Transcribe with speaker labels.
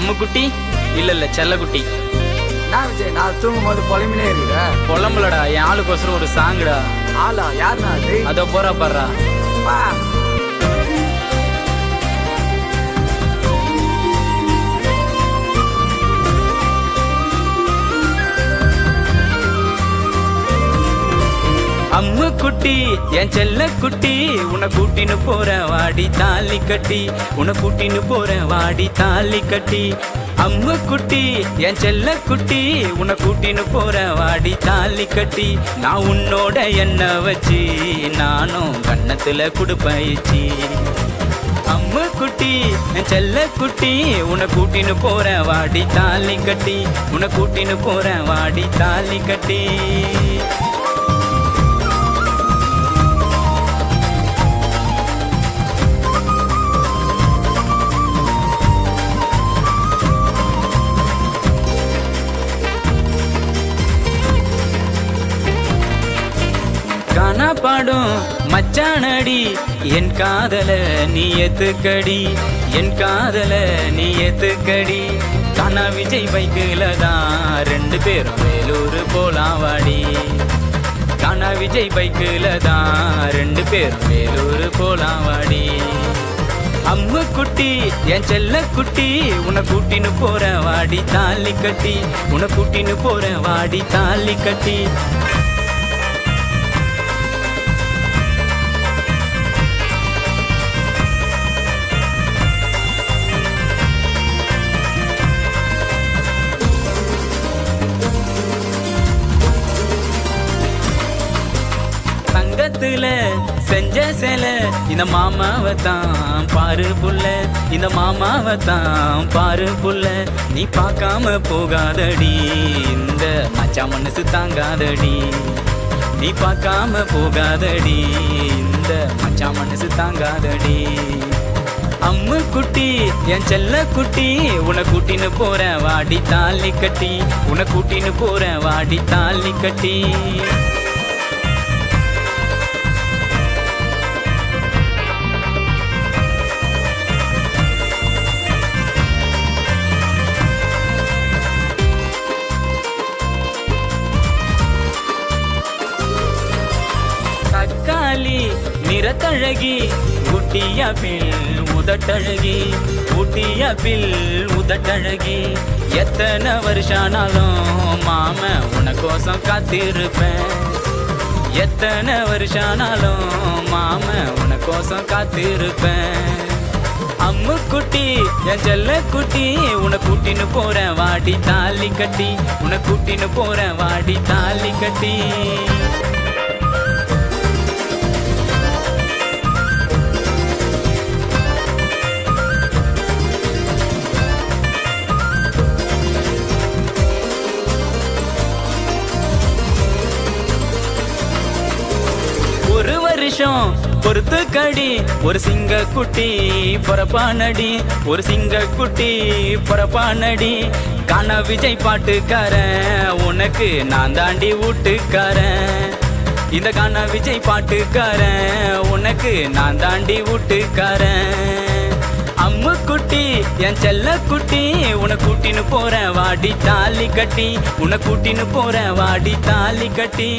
Speaker 1: அம்முக்குட்டி இல்ல செல்லக்குட்டி.
Speaker 2: நான் விஜய் நான் தூங்கும் போது பொலம்பினே இருக்கிற
Speaker 1: பொலம்பலடா, என் ஆளுக்கோசரம் ஒரு சாங்குடா.
Speaker 2: ஆளா யாருண்ணா அது?
Speaker 1: அதோ போறா பாடுறா.
Speaker 2: வா
Speaker 1: அம்மு குட்டி என் செல்ல குட்டி, உன்னை கூட்டின்னு போறேன் வாடி தாலி கட்டி, உன்னை கூட்டின்னு போறேன் வாடி தாலி கட்டி. அம்மு குட்டி என் செல்ல குட்டி, உன்னை கூட்டின்னு போறேன் வாடி தாலி கட்டி. நான் உன்னோட என்ன வச்சு நானும் கண்ணத்துல குடுப்பயிச்சு. அம்மு குட்டி என் செல்ல குட்டி, உன்னை கூட்டின்னு போறேன் வாடி தாலி கட்டி, உன்னை கூட்டின்னு போறேன் வாடி தாலி கட்டி. கானா பாடும் மச்சானடி, என் காதல நீ ஏத்துக்கடி, என் காதல நீ ஏத்துக்கடி. கானா விஜய் பைக்குல தான் 2 பேரும் வேலூர் போலாம் வாடி. கானா விஜய் பைக்குல தான் 2 பேரும் வேலூர் போலாம் வாடி. அம்மு குட்டி என் செல்ல குட்டி, உன்னை கூட்டின்னு போறேன் வாடி தாலி கட்டி, உன்னை கூட்டின்னு போறேன் வாடி தாலி கட்டி. தங்கத்துல செஞ்ச சேல இந்த மாமாவை தான் பாரு புள்ள, இந்த மாமாவை தான் பாரு புள்ள. நீ பார்க்காம போகாதடி, இந்த மச்சா மனசு தாங்காதடி. நீ பார்க்காம போகாதடி, இந்த மச்சா மனசு தாங்காதடி. அம்மு குட்டி என் செல்ல குட்டி, உன்னை கூட்டின்னு போறேன் வாடி தாலி கட்டி, உன்னை கூட்டின்னு போறேன் வாடி தாலி கட்டி. தக்காளி நிறத்தழகி, ஊட்டிய பில் உதட்டழகி, ஊட்டிய பில் உதட்டழகி. எத்தனை வருஷானாலும் மாம உனக்கோசம் காத்திருப்பேன், எத்தனை வருஷானாலும் மாம உனக்கோசம் காத்திருப்பேன். அம்மு குட்டி என் செல்ல குட்டி, உன்னை கூட்டின்னு போறேன் வாடி தாலி கட்டி, உன்னை கூட்டின்னு போறேன் வாடி தாலி கட்டி. ஒரு வருஷம் பொறுத்து கடி, ஒரு சிங்க குட்டி பொறப்பானடி, ஒரு சிங்க குட்டி பொறப்பானடி. கானா விஜய் பாட்டுக்காரன் உனக்கு நான் தாண்டி வீட்டுக்காரன், இந்த கானா விஜய் பாட்டுக்காரன் உனக்கு நான் தாண்டி வீட்டுக்காரன். அம்மு குட்டி என் செல்ல குட்டி, உன்னை கூட்டின்னு போறேன் வாடி தாலி கட்டி, உன்னை கூட்டின்னு போறேன் வாடி தாலி கட்டி.